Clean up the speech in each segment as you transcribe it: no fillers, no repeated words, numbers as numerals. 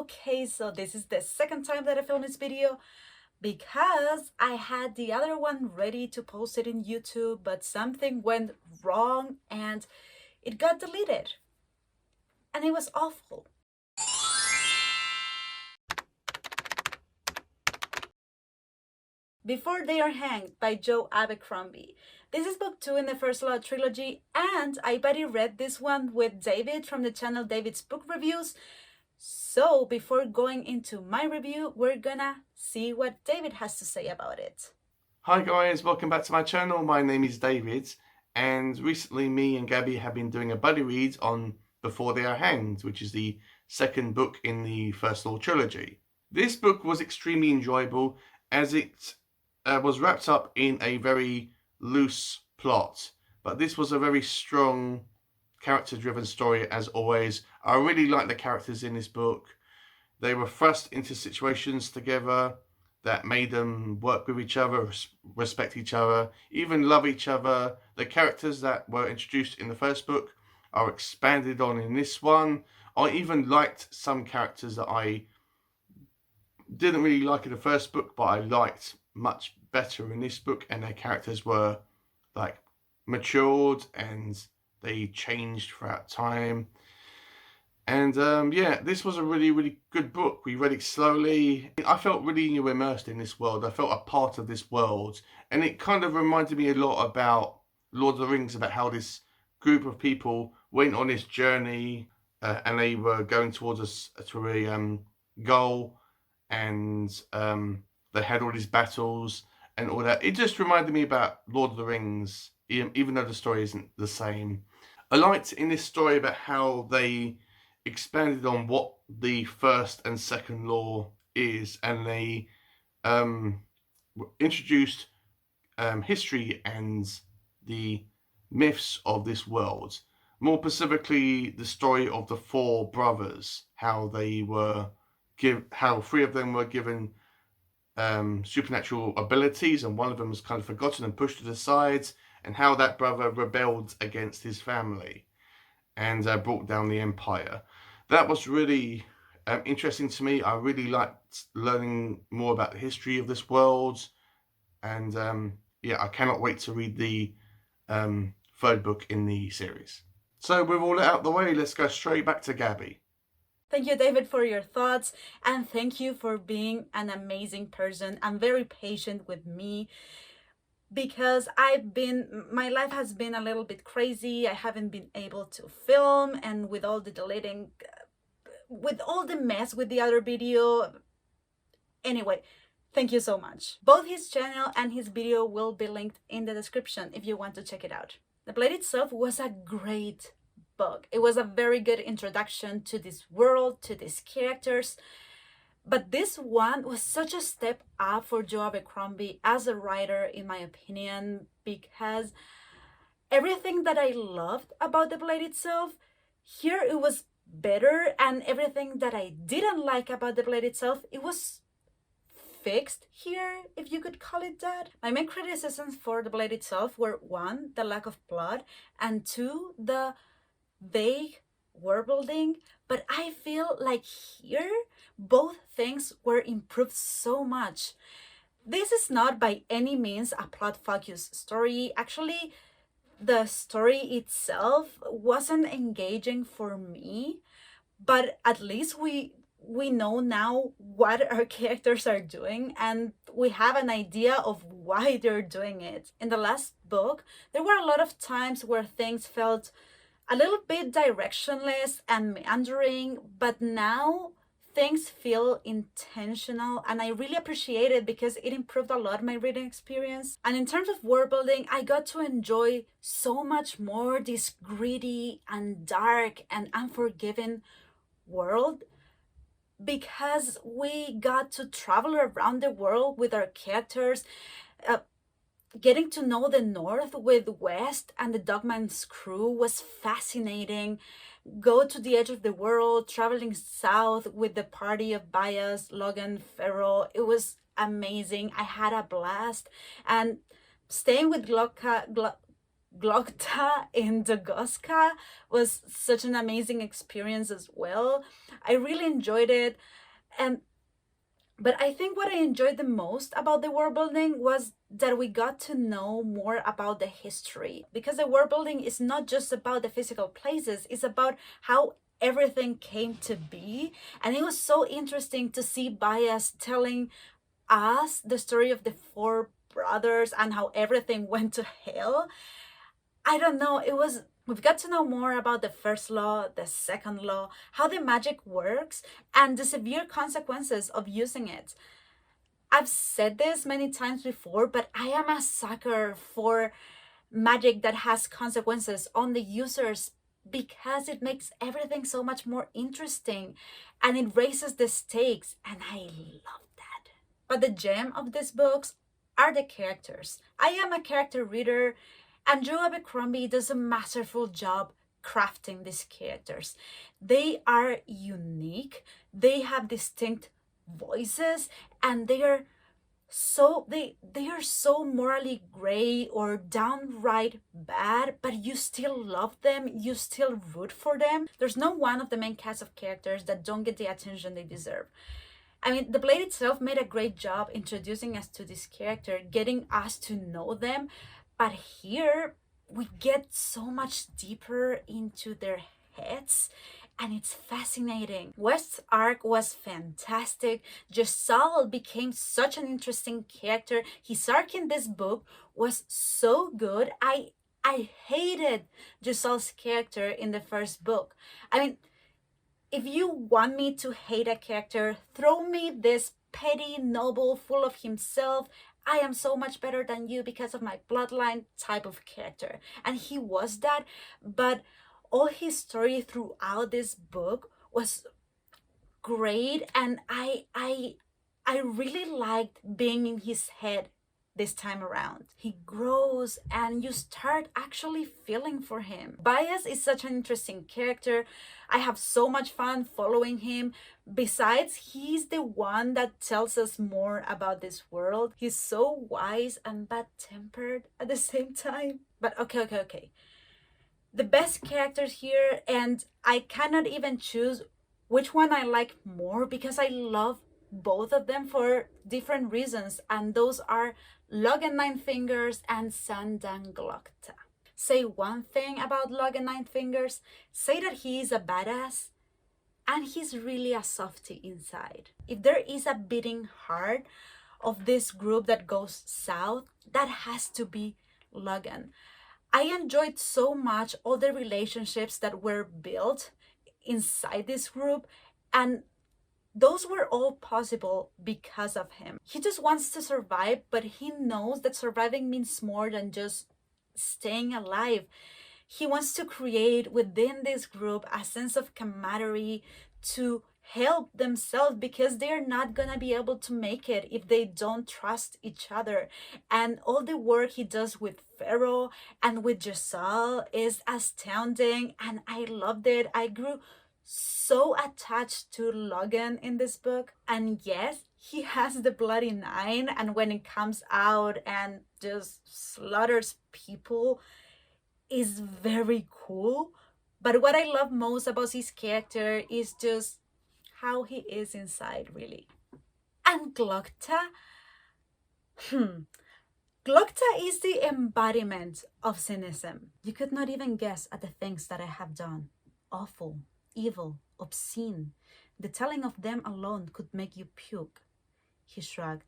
Okay, so this is the second time that I filmed this video because I had the other one ready to post it in YouTube, but something went wrong and it got deleted. And it was awful. Before They Are Hanged by Joe Abercrombie. This is book 2 in the First Law trilogy, and I already read this one with David from the channel David's Book Reviews. So before going into my review, we're gonna see what David has to say about it. Hi guys, welcome back to my channel. My name is David, and recently me and Gabby have been doing a buddy read on Before They Are Hanged, which is the second book in the First Law trilogy. This book was extremely enjoyable as it was wrapped up in a very loose plot, but this was a very strong character-driven story as always. I really like the characters in this book. They were thrust into situations together that made them work with each other, respect each other, even love each other. The characters that were introduced in the first book are expanded on in this one. I even liked some characters that I didn't really like in the first book, but I liked much better in this book, and their characters were like matured and they changed throughout time. And yeah, this was a really good book. We read it slowly. I felt really immersed in this world. I felt a part of this world, and it kind of reminded me a lot about Lord of the Rings, about how this group of people went on this journey and they were going towards a goal, and they had all these battles and all that. It just reminded me about Lord of the Rings, even though the story isn't the same. I liked in this story about how they expanded on what the first and second law is, and they introduced history and the myths of this world. More specifically, the story of the four brothers, how they were how three of them were given supernatural abilities, and one of them was kind of forgotten and pushed to the sides, and how that brother rebelled against his family and brought down the empire. That was really interesting to me. I really liked learning more about the history of this world, and yeah, I cannot wait to read the third book in the series. So with all that out of the way, let's go straight back to Gabby. Thank you, David, for your thoughts, and thank you for being an amazing person and very patient with me, because my life has been a little bit crazy. I haven't been able to film, and with all the deleting, with all the mess with the other video. Anyway, thank you so much. Both his channel and his video will be linked in the description if you want to check it out. The Blade itself was a great book. It was a very good introduction to this world, to these characters. But this one was such a step up for Joe Abercrombie as a writer, in my opinion, because everything that I loved about The Blade itself, here it was better, and everything that I didn't like about The Blade itself, it was fixed here, if you could call it that. My main criticisms for The Blade itself were 1, the lack of plot, and 2, the vague world building. But I feel like here both things were improved so much. This is not by any means a plot-focused story. Actually, the story itself wasn't engaging for me, but at least we know now what our characters are doing, and we have an idea of why they're doing it. In the last book, there were a lot of times where things felt a little bit directionless and meandering, but now things feel intentional, and I really appreciate it because it improved a lot my reading experience. And in terms of world building, I got to enjoy so much more this gritty and dark and unforgiving world, because we got to travel around the world with our characters, getting to know the North with West and the Dogman's crew was fascinating. Go to the edge of the world, traveling south with the party of Bias, Logan, Ferro. It was amazing. I had a blast. And staying with Glokta in Dagoska was such an amazing experience as well. I really enjoyed it. And but I think what I enjoyed the most about the world building was that we got to know more about the history, because the world building is not just about the physical places, it's about how everything came to be. And it was so interesting to see Bias telling us the story of the four brothers and how everything went to hell. I don't know, we've got to know more about the first law, the second law, how the magic works, and the severe consequences of using it. I've said this many times before, but I am a sucker for magic that has consequences on the users, because it makes everything so much more interesting and it raises the stakes, and I love that. But the gem of these books are the characters. I am a character reader, and Joe Abercrombie does a masterful job crafting these characters. They are unique, they have distinct voices, and they are so morally gray or downright bad, but you still love them, you still root for them. There's no one of the main cast of characters that don't get the attention they deserve. I mean, the Blade itself made a great job introducing us to this character, getting us to know them, but here we get so much deeper into their heads, and it's fascinating. West's arc was fantastic. Giselle became such an interesting character. His arc in this book was so good. I hated Giselle's character in the first book. I mean, if you want me to hate a character, throw me this petty noble full of himself, I am so much better than you because of my bloodline type of character. And he was that, but all his story throughout this book was great, and I really liked being in his head this time around. He grows and you start actually feeling for him. Bias is such an interesting character. I have so much fun following him. Besides, he's the one that tells us more about this world. He's so wise and bad-tempered at the same time. But okay. The best characters here, and I cannot even choose which one I like more because I love both of them for different reasons, and those are Logan Ninefingers and Sandan Glokta. Say one thing about Logan Ninefingers, say that he is a badass, and he's really a softie inside. If there is a beating heart of this group that goes south, that has to be Logan. I enjoyed so much all the relationships that were built inside this group, and those were all possible because of him. He just wants to survive, but he knows that surviving means more than just staying alive. He wants to create within this group a sense of camaraderie to help themselves, because they're not gonna be able to make it if they don't trust each other. And all the work he does with Pharaoh and with Giselle is astounding, and I loved it. I grew so attached to Logan in this book. And yes, he has the bloody nine, and when it comes out and just slaughters people is very cool. But what I love most about his character is just how he is inside, really. And Glokta, Glokta is the embodiment of cynicism. You could not even guess at the things that I have done. Awful, evil, obscene. The telling of them alone could make you puke. He shrugged.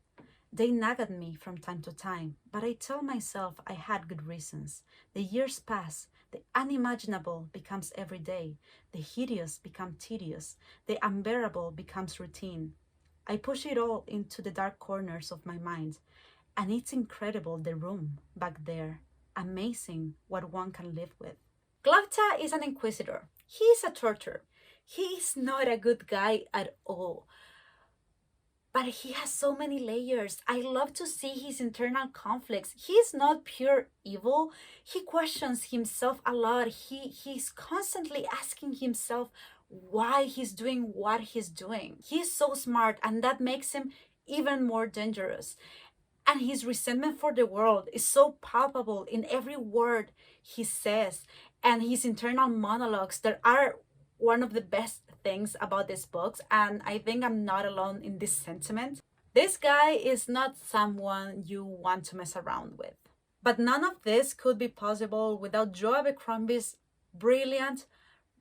They nag at me from time to time, but I tell myself I had good reasons. The years pass, the unimaginable becomes everyday, the hideous become tedious, the unbearable becomes routine. I push it all into the dark corners of my mind, and it's incredible, the room back there. Amazing what one can live with. Glokta is an inquisitor. He is a torturer. He is not a good guy at all. But he has so many layers. I love to see his internal conflicts. He is not pure evil. He questions himself a lot. He's constantly asking himself why he's doing what he's doing. He's so smart, and that makes him even more dangerous. And his resentment for the world is so palpable in every word he says, and his internal monologues that are one of the best things about these books. And I think I'm not alone in this sentiment. This guy is not someone you want to mess around with. But none of this could be possible without Joe Abercrombie's brilliant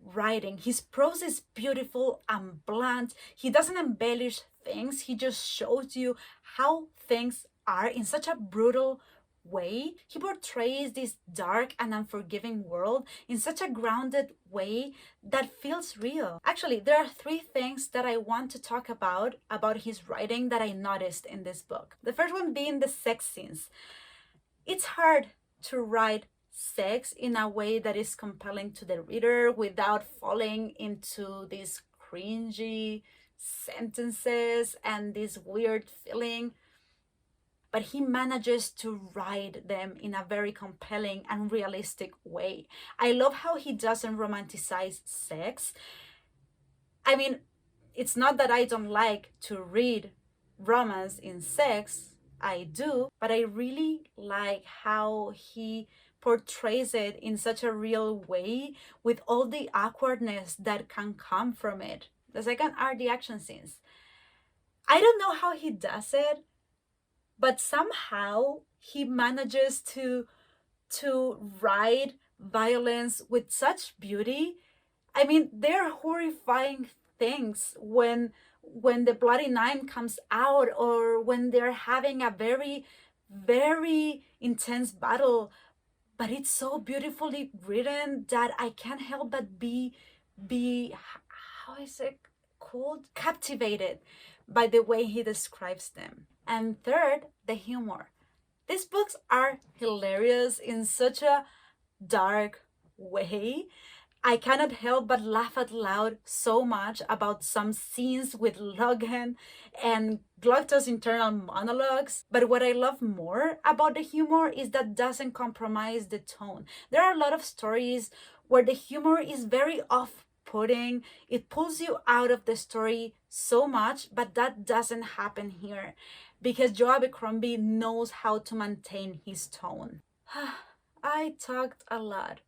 writing. His prose is beautiful and blunt. He doesn't embellish things, he just shows you how things are in such a brutal way. He portrays this dark and unforgiving world in such a grounded way that feels real. Actually, there are three things that I want to talk about his writing that I noticed in this book. The first one being the sex scenes. It's hard to write sex in a way that is compelling to the reader without falling into these cringy sentences and this weird feeling. But he manages to write them in a very compelling and realistic way. I love how he doesn't romanticize sex. I mean, it's not that I don't like to read romance in sex, I do, but I really like how he portrays it in such a real way with all the awkwardness that can come from it. The second are the action scenes. I don't know how he does it, but somehow he manages to write violence with such beauty. I mean, they're horrifying things when the bloody nine comes out, or when they're having a very, very intense battle. But it's so beautifully written that I can't help but be how is it called, captivated by the way he describes them. And third, the humor. These books are hilarious in such a dark way. I cannot help but laugh out loud so much about some scenes with Logan and Glocta's internal monologues. But what I love more about the humor is that doesn't compromise the tone. There are a lot of stories where the humor is very off-putting. It pulls you out of the story so much, but that doesn't happen here because Joe Abercrombie knows how to maintain his tone. I talked a lot.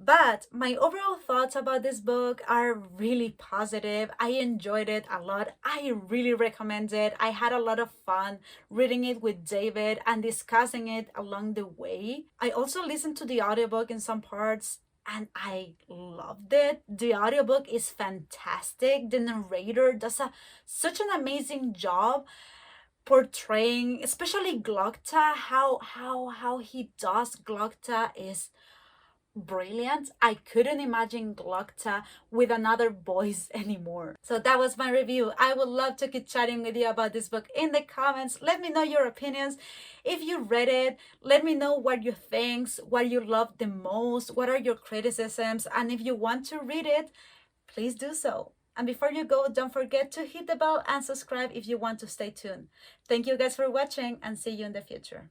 But my overall thoughts about this book are really positive. I enjoyed it a lot. I really recommend it. I had a lot of fun reading it with David and discussing it along the way. I also listened to the audiobook in some parts and I loved it. The audiobook is fantastic. The narrator does such an amazing job portraying, especially Glocta. How he does Glocta is brilliant. I couldn't imagine Glocta with another voice anymore. So that was my review. I would love to keep chatting with you about this book in the comments. Let me know your opinions. If you read it, let me know what you think, what you love the most, what are your criticisms, and if you want to read it, please do so. And before you go, don't forget to hit the bell and subscribe if you want to stay tuned. Thank you guys for watching and see you in the future.